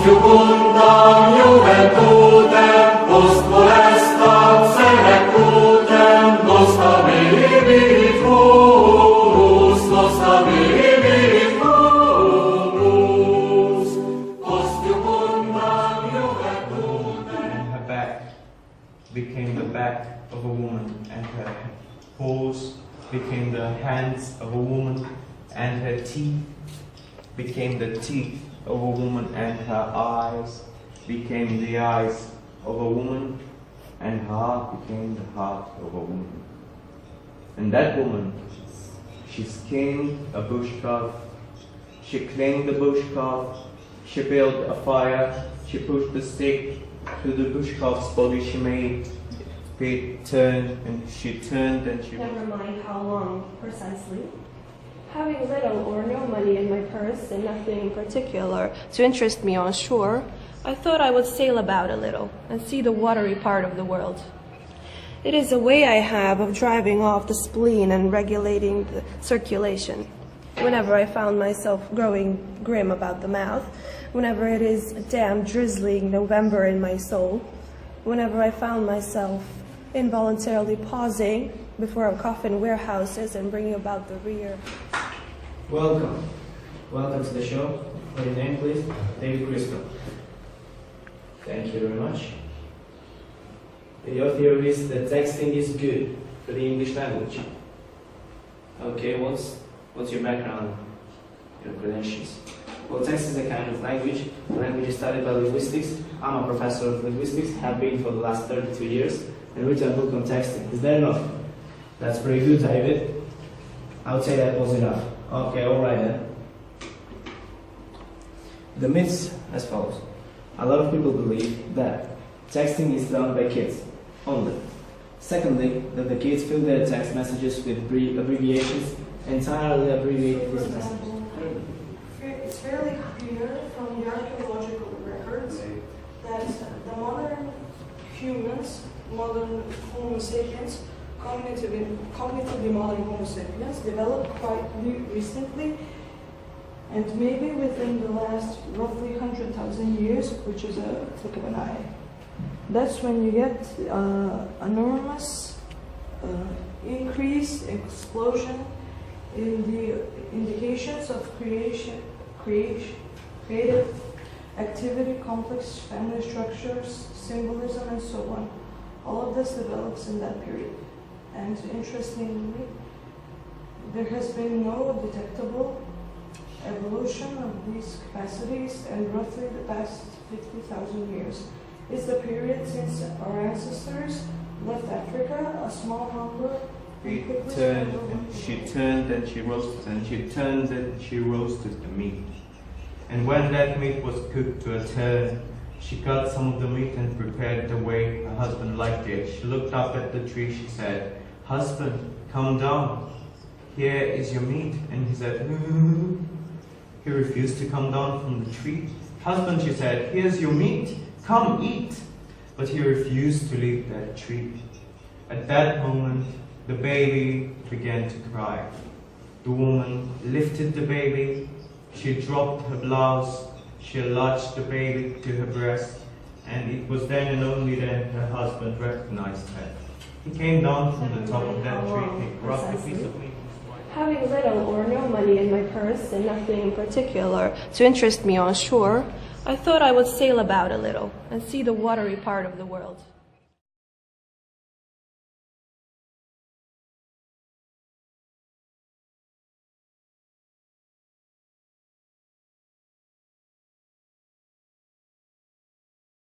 jucundam juventutem, post molestam senecutem, nostavit humus, nostavit humus, post jucundam juventutem. And her back became the back of a woman, and her paws became the hands of a woman, and her teeth became the teeth of a woman, and her eyes became the eyes of a woman, and her heart became the heart of a woman. And that woman, she skinned a bush calf, she cleaned the bush calf, she built a fire, she pushed the stick through the bush calf's body, she made it turn, and she turned, and she... Never mind how long, precisely. Having little or no money in my purse and nothing in particular to interest me on shore, I thought I would sail about a little and see the watery part of the world. It is a way I have of driving off the spleen and regulating the circulation. Whenever I found myself growing grim about the mouth, whenever it is a damp, drizzling November in my soul, whenever I found myself involuntarily pausing before a coffin warehouses and bringing about the rear. Welcome. Welcome to the show. What is your name, please? David Crystal. Thank you very much. Your theory is that texting is good for the English language. Okay, what's your background, your credentials? Well, text is a kind of language. The language is studied by linguistics. I'm a professor of linguistics, have been for the last 32 years, and written a book on texting. Is that enough? That's pretty good, David. I would say that was enough. Okay, alright then. The myths as follows. A lot of people believe that texting is done by kids only. Secondly, that the kids fill their text messages with abbreviations, entirely abbreviate these messages. It's fairly clear from the archaeological records that the modern humans, modern Homo sapiens, cognitively modern Homo sapiens, developed quite recently, and maybe within the last roughly 100,000 years, which is a click of an eye. That's when you get enormous increase, explosion in the indications of creative activity, complex family structures, symbolism, and so on. All of this develops in that period. And interestingly, there has been no detectable evolution of these capacities in roughly the past 50,000 years. It's the period since our ancestors left Africa, a small number. She turned and she roasted, and she turned and she roasted the meat. And when that meat was cooked to a turn, she cut some of the meat and prepared it the way her husband liked it. She looked up at the tree, she said, "Husband, come down. Here is your meat." And he said, He refused to come down from the tree. "Husband," she said, "here's your meat. Come, eat." But he refused to leave that tree. At that moment, the baby began to cry. The woman lifted the baby. She dropped her blouse. She lodged the baby to her breast. And it was then and only then her husband recognized her. He came down from the top of that tree. He grabbed a piece of meat. Having little or no money in my purse and nothing in particular to interest me on shore, I thought I would sail about a little and see the watery part of the world.